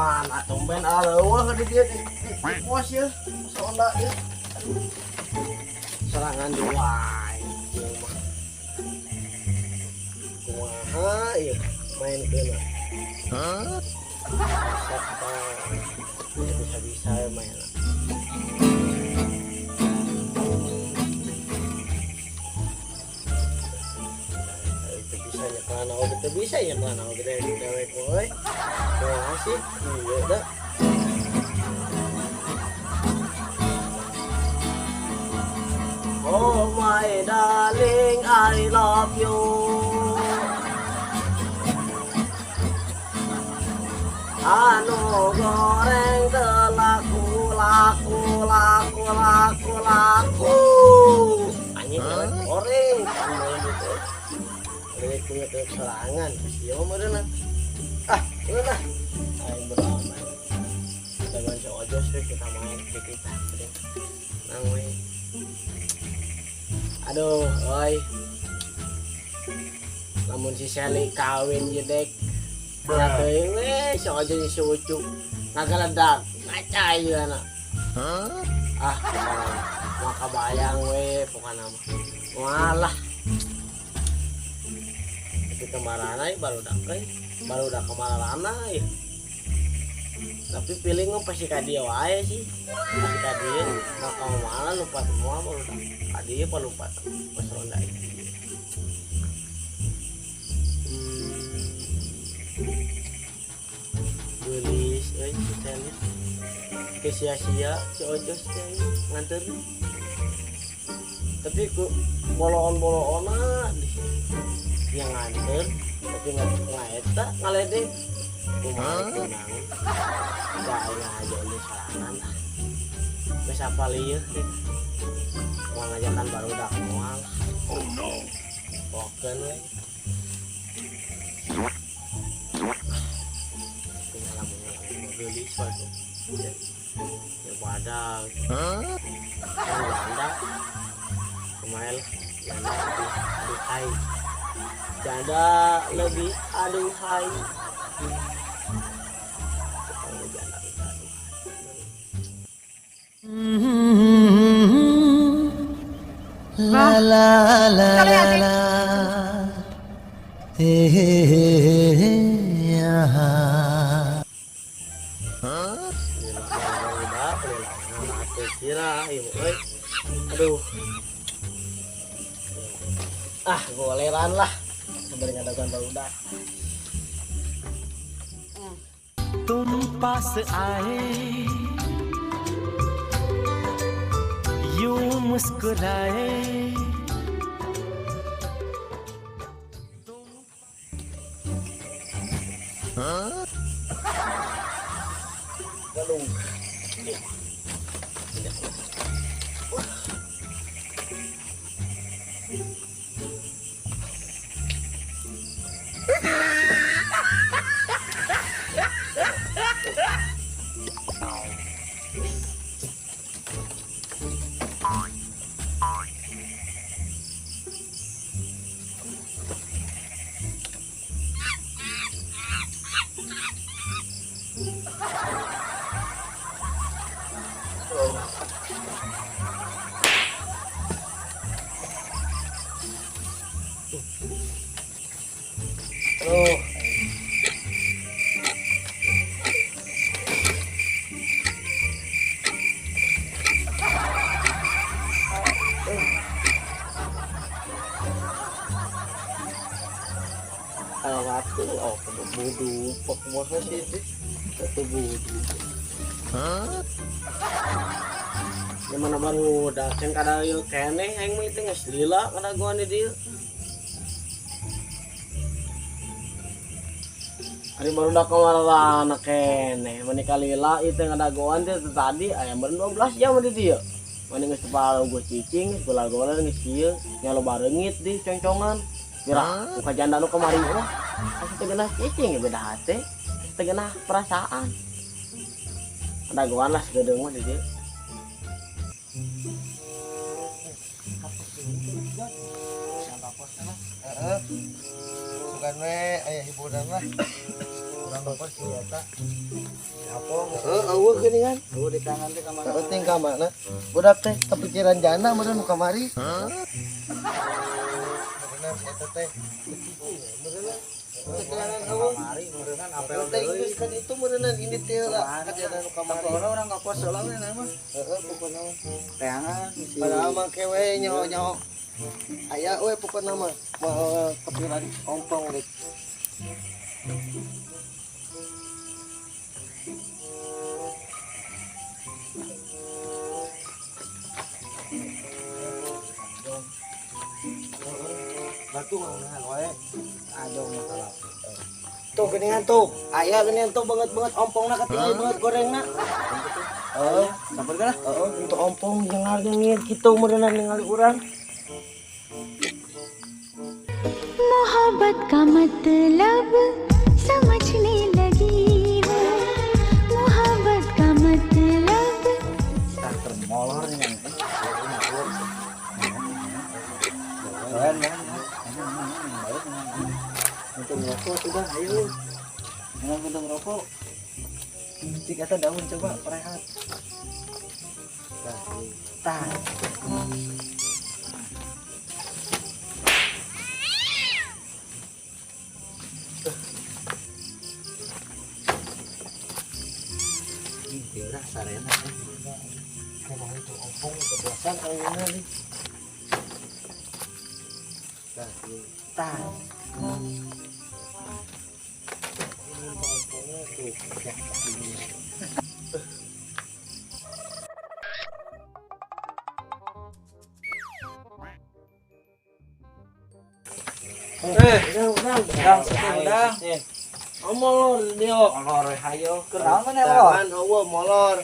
mana tumben wah di dia di pos ya sonda ya serangan diwai kumaha ya main kena bisa ya main itu bisa ya kan aku gede dewek boy asik iya dah oh my darling I love you anu goreng telaku laku anjing goreng ini punya serangan ya mana mana ayo beraman kita bantu aja sih kita main kita nangwe aduh oi namun si Sally kawin jedek berarti si aja si ucuk ngagaladak ngacai anak maka bayang bukan nama walah kemarahan baru dah kemarahan ya tapi pilih pasti kadia wae sih pasti kadia mau kamu malah lupa semua baru dah kadia apa lupa pas ronda tulis kita lihat ke sia-sia si ojos nganter tapi ku boloon yang nganter tapi ngaeta ngalede kumaha tenang gak aja di serangan geus apa lieu mau ngajakan baru dah moal oh no pokeun we tinggal beli suatu ya padahal Janda kemarin Janda lebih hai Janda lebih aduhai la la la la la aduh goleran lah sambil ngadakan baru dah तुम पास आए यूं मुस्कुराए waduh waktu bodoh pokoknya sih itu satu bodoh yang mana baru udah kan kada yuk kene yang itu nggak selila kada gua nih dia hari baru udah kemarin kene menikah lila itu yang ada gua dia tadi ayam baru 12 jam di dia mana nggak separuh gua cicing gola-gola nggak sih nyalo barengit di congcongan kira buka janda lu kemarin mah asli tegenah cicing ya beda hati tegenah perasaan ada goan lah segedeng mah di dia bukan we ayah hiburan lah kurang bapak senjata. Eueuh geuningan. Tuh di tangan teh ka mana? Penting ka mana? Budak teh kepikiran jana meureun kamari. Bener eta teh. Keterangan eueuh. Kamari meureunnan apel Teh deui. geus kan itu meureunnan ini teh lah kejadian nu kamari. Pokona urang ngapos heula we mah. Heeh pokona. Teangan si Padahal mah kewe nyaho-nyaho. Aya we pokona mah kepikiran ompong deh. batu ngeunahan we. Aduh masalah. Tuh geuningan tuh. Aya geuningan tuh banget ompongna katinggal banget gorengna. Oh, sabar geus. Heeh, untuk ompong dengar kitu meureunnan ningali urang. मोहब्बत का मतलब समझने लगी हूँ मोहब्बत का मतलब Starter molor nih. Keren kan? Untuk rokok sudah, ayo. Jangan untuk rokok. Cik kata daun coba perehat. Tah. Tinggal sarena. Emang itu ompong kebiasaan kayaknya nih. Tah. Udang, udang. Molor dia. Molor hayo. Kenaon mana lo? Jangan eueuh molor.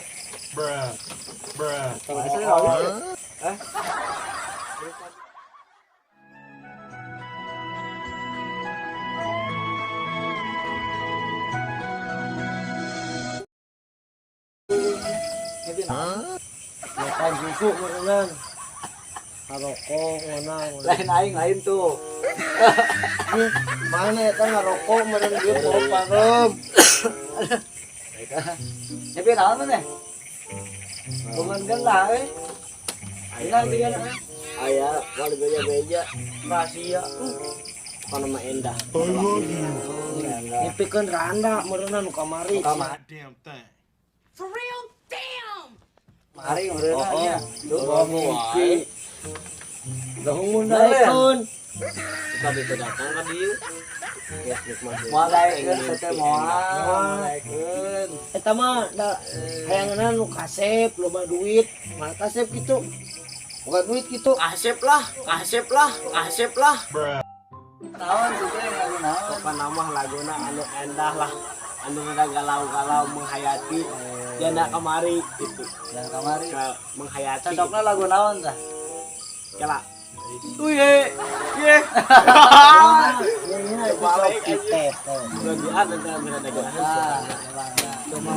Makan susu meureunnan. Ngarokok ngeunang. Lain aing lain tuh. Mana eta ngarokok meureun dia mau panem. Tapi naon mana? Bungan gelah Hilang tiga na. Aya wali beja-beja rahasia. Kana mah endah. Ngipikeun randa meureunnan nu kamari. Mari meureunna nya. Tuh mimpi. Dahung mundaekeun. Kita datang ka dieu. Ya nikmat. Moal daekeun teh moal daekeun. Eta mah da hayanganna nu kasep loba duit. Mah kasep kitu. Bukan duit kitu. Kasep lah. Naon sih teh lagu naon? Pokona mah laguna anu endah lah. Anu ada galau-galau menghayati janda kamari gitu. Dan kamari. Ke menghayati. Cocokna lagu naon tah? Kela. Uye. Ye. Ini balik kita. Lagi ada kan berada di Ah, cuma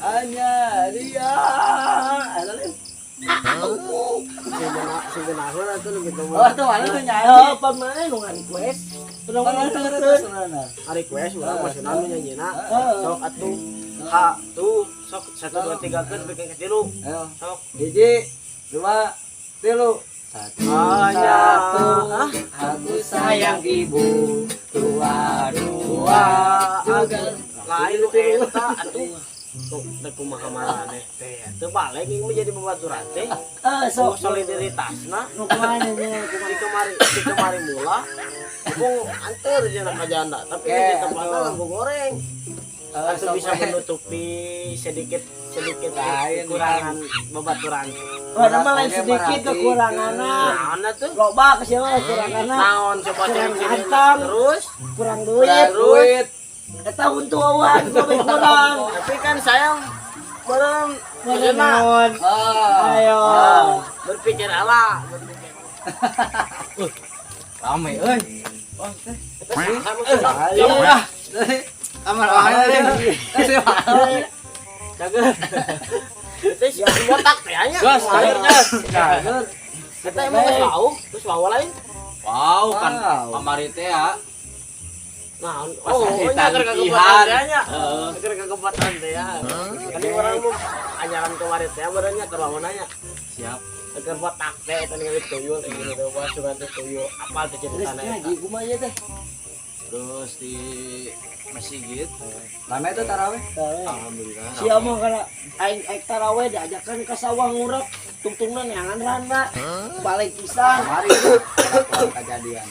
hanya dia. Ada lain. Sebenarnya itu lebih Oh, tuh mana tuh nyanyi? Apa mana nu request? Udah Mana mana tuh terus. sebenarnya? request urang masih nami nyanyiina. Heeh. Sok atuh. Ha tuh sok 1 2 3 keun bikin katilu. Ayo. Sok. Hiji, dua, tilu. Hanya Aku sayang ibu. Dua, juga lain eta atuh. Tuh da kumaha marane teh. Teu balik ieu menjadi babaturan teh. So solidaritasna Nu kumaha nya di kemari mula. Bung anter jeung ka janda, tapi Oke, di tempatna atuh. lampu goreng. Atau bisa menutupi sedikit Lain, kekurangan babaturan. Oh, nama lain sedikit kekuranganna. Naon tuh? Loba kesiawa kekuranganna. Naon coba Kurang ciri-ciri ganteng. terus? Kurang duit. duit. Eta untu awan duit kurang. Tapi kan saya bareng Naon? Ayo. berpikir ala, berpikir. Rame euy. Ayo Udah. Kamar jaga. Teh si botak teh anya. Gas, gas. Kita emang geus bau lain. Wow, kan kamari teh ya. Nah, Pas nya keur latihan. kagepatan nya. Heeh. Keur kagepatan teh ya. Kali orang mau anyaran kemarin teh benernya keur lamunanya. Siap. Keur botak teh teh ningali tuyul teh gitu bae sugan teh tuyul. Apal teh Terus ceritana ngaji eta. kumaha teh? Terus di masjid. Lama itu tarawih. Alhamdulillah. Sia mah kana aing tarawih diajakan ka sawah ngurak tungtungna neangan randa. Balik pisan. Mari kejadian.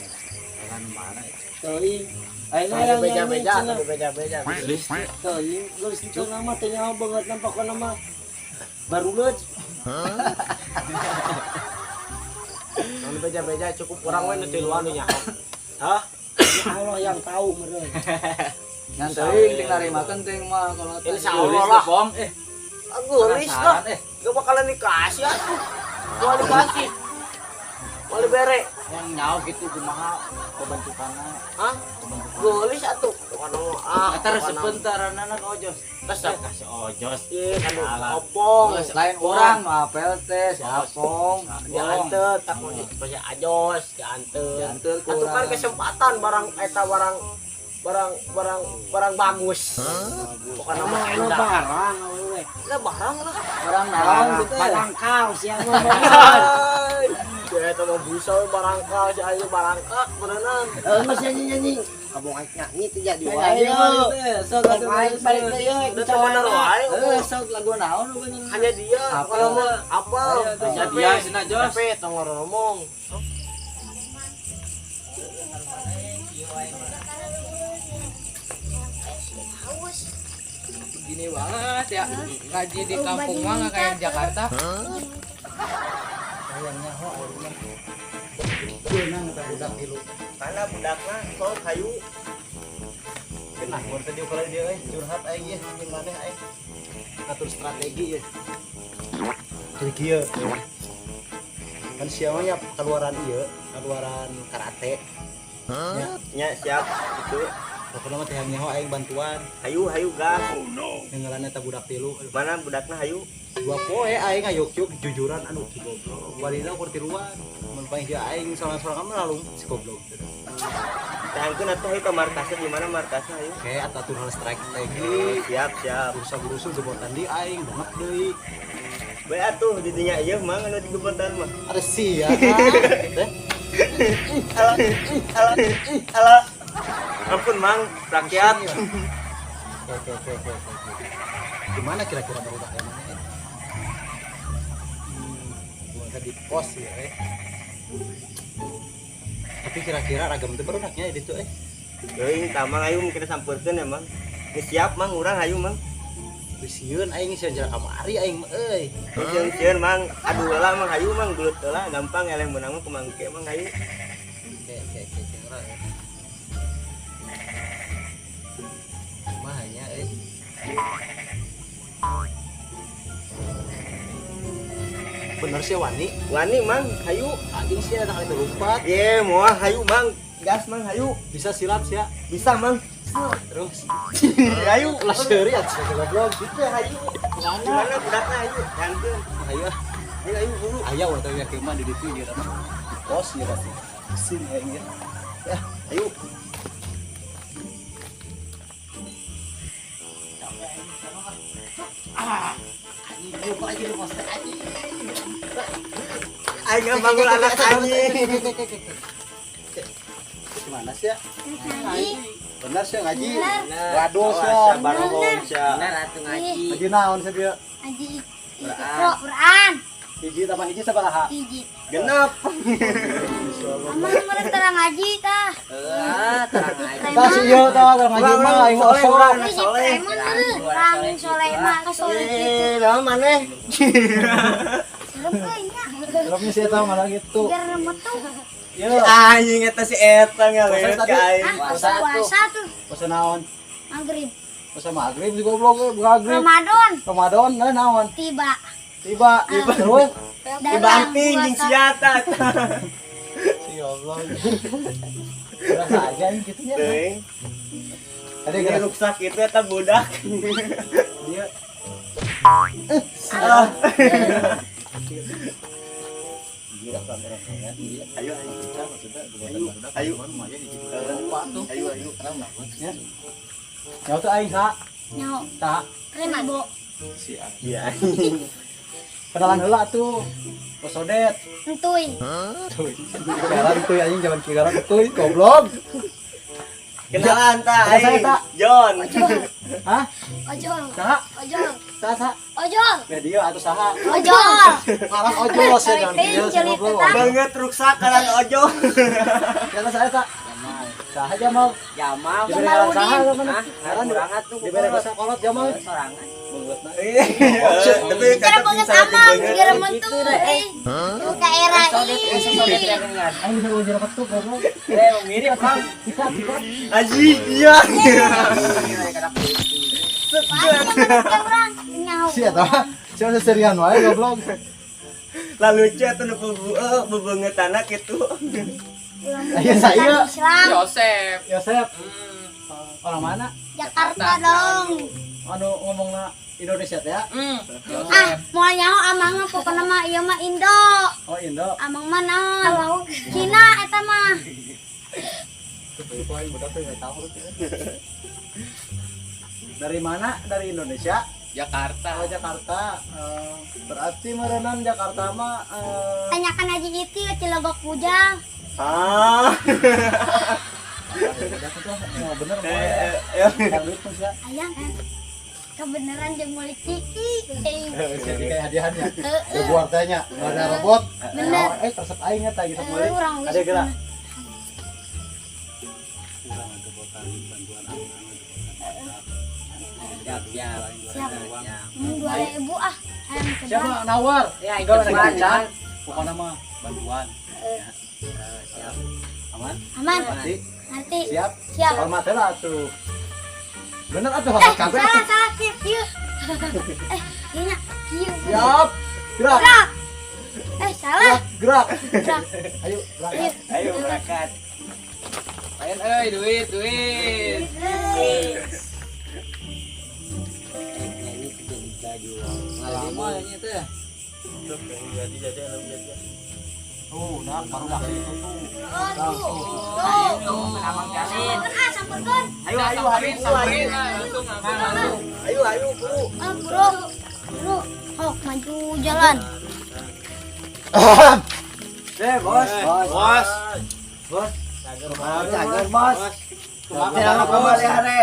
Kan mana ya? Teuing. Aing Ada hayang beja-beja, nyanyi ada beja-beja. teuing geus itu nama teh nyaho banget nampakna mah baru leut. Anu beja-beja cukup kurang we nu tiluan nu nyaho. Hah? Allah yang tahu meureun. Yang sering ting narimakeun ting mah kalau Insya Allah lah. Pom. Gelis lah. Penasaran, Gak bakalan dikasih atuh. Gua dikasih. Wali bere. yang nyawa gitu kumaha pembentukanna. Hah? Gelis atuh. Anu Eta resep bentarana ka ojos. Resep kasih ojos ieu kan opong. Lain orang mah PLT siapong. Diantet tak mau dipaja ajos, diantet. Diantet ku Atuh kan urang. kesempatan barang eta barang bagus. Pokoknya mah Anu enak. barang we. Lah barang lah. Orang naon gitu ya. Barang kau sia mah. Ya eta mah bisa we barang ka si ayu barang ka beneran. Geus nyanyi-nyanyi. Kabung aing nyanyi teh jadi wae. Ayo, sok atuh Aing balik teh yeuh. Udah teh bener wae. sok lagu naon bener. Hanya dia. Apa? Kalau mah apa? Ayo, tuh, dia sina Jos. Tapi tong ngomong. Gini banget ya ngaji di kampung mah nggak kayak di Jakarta. Karena budakna sok kayu. Kenah mun teh diukur dia curhat aing ieu jeung maneh aing. Atur strategi ieu. Jadi kieu. Kan siamanya keluaran ieu, keluaran karate. Nya siap itu. Pokona mah teh nyaho aing bantuan. Hayu gas. Ninggalan eta budak tilu. Mana budakna hayu? Dua poe aing ngayuk-yuk jujuran anu ki goblok. Walina ukur tiluan. Mun paling dia aing sorang-sorang mah lalung si goblok. Tangkeun atuh hayu ka markasnya di mana markasnya hayu? Oke, atatur hal strategi. Siap. Burusa-burusu jebotan di aing banget deui. Bae atuh di dinya ieu mah anu di gebetan mah. Ada sia. Teh. Alah. Ampun Mang, rakyat. Oke. Gimana kira-kira budak yang mana? Bukan di pos ya, Tapi kira-kira ragam itu berudaknya itu Euy, tamang hayu kita sampurkeun ya Mang. Geus siap Mang, urang hayu Mang. Bisiun aing sih jarak kamari aing euy. Sieun Mang, aduh heula Mang hayu Mang, gelut heula gampang eleng meunang mah kumangke Mang hayu. Oke, ora ya. Mahanya Bener sih Wani. Wani Mang, hayu. Anjing sih ada kali terlumpat. Ye, moal hayu Mang. Gas Mang hayu. Bisa silat sih ya. Bisa Mang. Terus Hayu. lah serius goblok. Itu hayu. Gimana budakna hayu? Jangan. Ayo ah. Hayu dulu. Aya waktu ya kemah di ditu dia mah. Pos ya pasti. Sin aing ya. Ya, hayu. Aing bangun anak anjing. Gimana sih ya? Ngaji. Benar sih ngaji. Benar. Waduh sih. Sabar ngomong sia. Ratu ngaji. Ngaji naon sih dia? Ngaji. Quran. Hiji tambah hiji sabaraha? Hiji. Genep. Aman mereka terang ngaji tah. Terang aja. Tah sih ieu tah ngaji mah aing mah soleh. Hiji preman orang soleh mah soleh gitu. Naon maneh? Serem kayaknya. Belum sih eta malah gitu. Biar metu. Ieu Anjing eta si eta ngaleut ka aing. Ah, puasa tuh. puasa naon? Maghrib. Puasa maghrib di goblok maghrib. Ramadan Ramadan naon? tiba. Tiba terus Dibanting jeung siata. ya Allah. Berasa aja ini gitu nya. Teuing. Ada Ini gerak ruksak itu eta budak. dia. Iya kan ya. Ayo kita maksudnya Ayo. lumayan di situ. Ayo. Ya. Nyawa tuh aing sa. Nyaho. Tak. Keren Bo. Iya. Kenalan heula atuh. Posodet. Entuy. Jalan tuh anjing jalan kigaran tuh goblok. Kenalan ta. Ada saya, Ta. John. Hah? Ojol. Saha? Ojol. Saha? Ojol. Media atau saha? Ojol. Ngaran ojol saya kan. Cariting jelit eta. Banget ruksak kanan ojo. Kata saya tak. Saha Jamal. Jamal. Diberi ngaran saha Udin. mana? Ngaran Kurangan tuh. diberi bahasa kolot Jamal. Sorangan. Beungeutna. Tapi Cara banget sama, gara mentu Lu ke era ini. Aing bisa ujar ketuk goblok. Mirip Bang. Kita. Aji, iya. Orang nyaho. Si eta. Siapa seserian wae goblok. Lalu chat tuh bebengeutana kitu. Ayo saya. Islam. Yosef. Yosef. Orang mana? Jakarta dong. Anu ngomongna Indonesia teh ya? Mau nyaho amang mah pokona mah ieu mah Indo. Oh Indo. Amang mah naon? Cina eta mah. Dari mana? Dari Indonesia? Jakarta. Oh Jakarta. Berarti merenan Jakarta mah Tanyakan aja itu Cilogok Pujang. Ah. bener Ya. Ayang kebenaran jeung mulik ciki. Jadi kayak hadiahnya. Buat tanya, ada robot. Bener. Resep aing eta gitu mulai. Urang Ada gerak. Siap. 2.000 ah. Ayang coba. Siapa nawar? Ya, Enggak ada gancang. Pokoknya mah bantuan. Aman? Aman. Nanti Nanti. siap. Siap. Hormatnya lah tuh. Bener atuh hormat kabeh. Salah kieu. Iya, kieu. Siap. Gerak. Gerak. Salah. Gerak. Gerak. Ayo, berangkat. Ayo berangkat. Main duit. Lama ini teh. Tuh, nah baru dah itu tuh. Sampeun. Samperin langsung langsung. Ayo, Bu. Bro. Oh, maju jalan. Bos. Cager, Bos. Kumaha kabar ya, Re?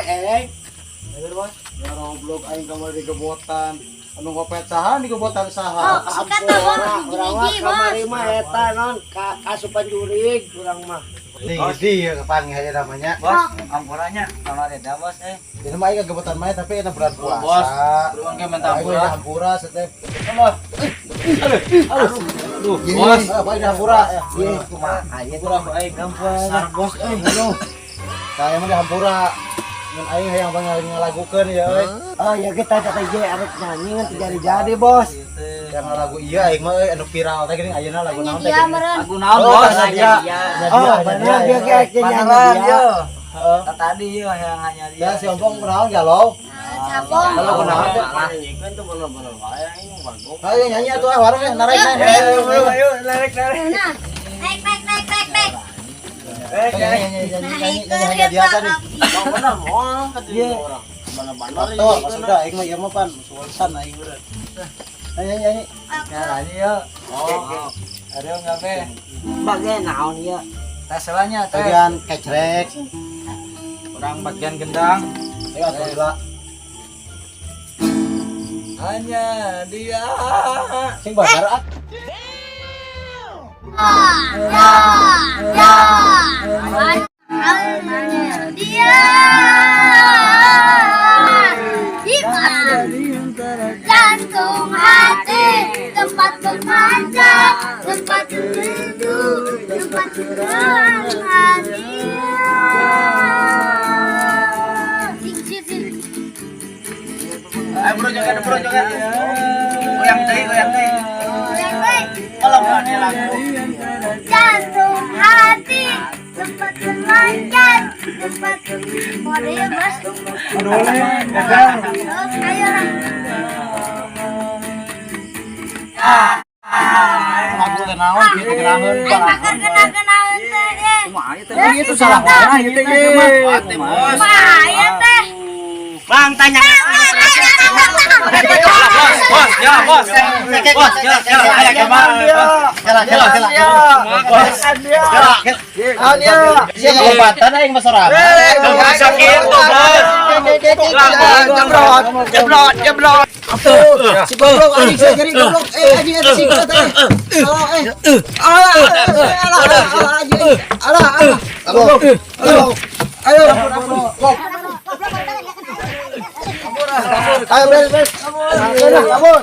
Ayo, Bos. Ya roblok aing kamari digebotan. Anu ngopet saha digebotan Oh, saha? sikat bos. Urang mah kamari mah eta non kasupan jurig urang mah. Di kepanggih aja namanya. Bos, ampurannya kalau ada Bos Ini mah aing kegebotan mah tapi eta bulan puasa. Bos, beruang ge mentah Aing hampura. hampura setep. Bos. Aduh, Bos. Apa ini hampura? Ieu kumaha aya kurang aing gampang. Bos halo. Saya mah di hampura. Mun aing hayang banget ngalagukeun ya euy. Oh ya kita teh ge arek nyanyi ngan jadi Bos. Yang lagu iya aing mah anu viral teh geuning ayeuna lagu naon teh. Dia meren. Lagu naon Oh, Bos? Nadia. Oh, bener dia ge Beneran nyanyi. ya. Heeh. Tadi ieu yang hanya dia. Ya si ompong kunaon galau. Capong. Kalau kunaon teh. Kan tuh bener-bener wae aing bagus. Ayo nyanyi atuh warung narik naik. Ayo, narik. Nah, naik. Nyanyi dia tadi. Mau bener moal ka Iya. orang. Bener-bener Tuh, maksudnya aing mah ieu mah pan sultan aing bener. Nyanyi. Nyanyi ya. Oh. Ada enggak be? Bagian naon ieu? Taselanya bagian kecrek. Orang bagian gendang. Ayo atuh gila. Hanya dia. Sing bakar ah. Dia jantung hati, tempat bermanja, tempat berrindu, tempat berbahagia. Ayo bro joget. Goyang deui. Kalau berani lagu. Jantung hati, tempat berlanjut, tempat mode bos. Ayo lah. Aku teh naon kieu teh geraheun Bakar kenal-kenal teh ye. kumaha ieu teh itu salah mana ieu teh ge bos Bahaya teh. Bang tanya. bos ya bos ya aya kamar Obatan aing mah sorangan. Jeblot. Si goblok anjing saya jadi goblok. Anjing eta si goblok teh. Alah. Ayo. Ayo beres. Kabur.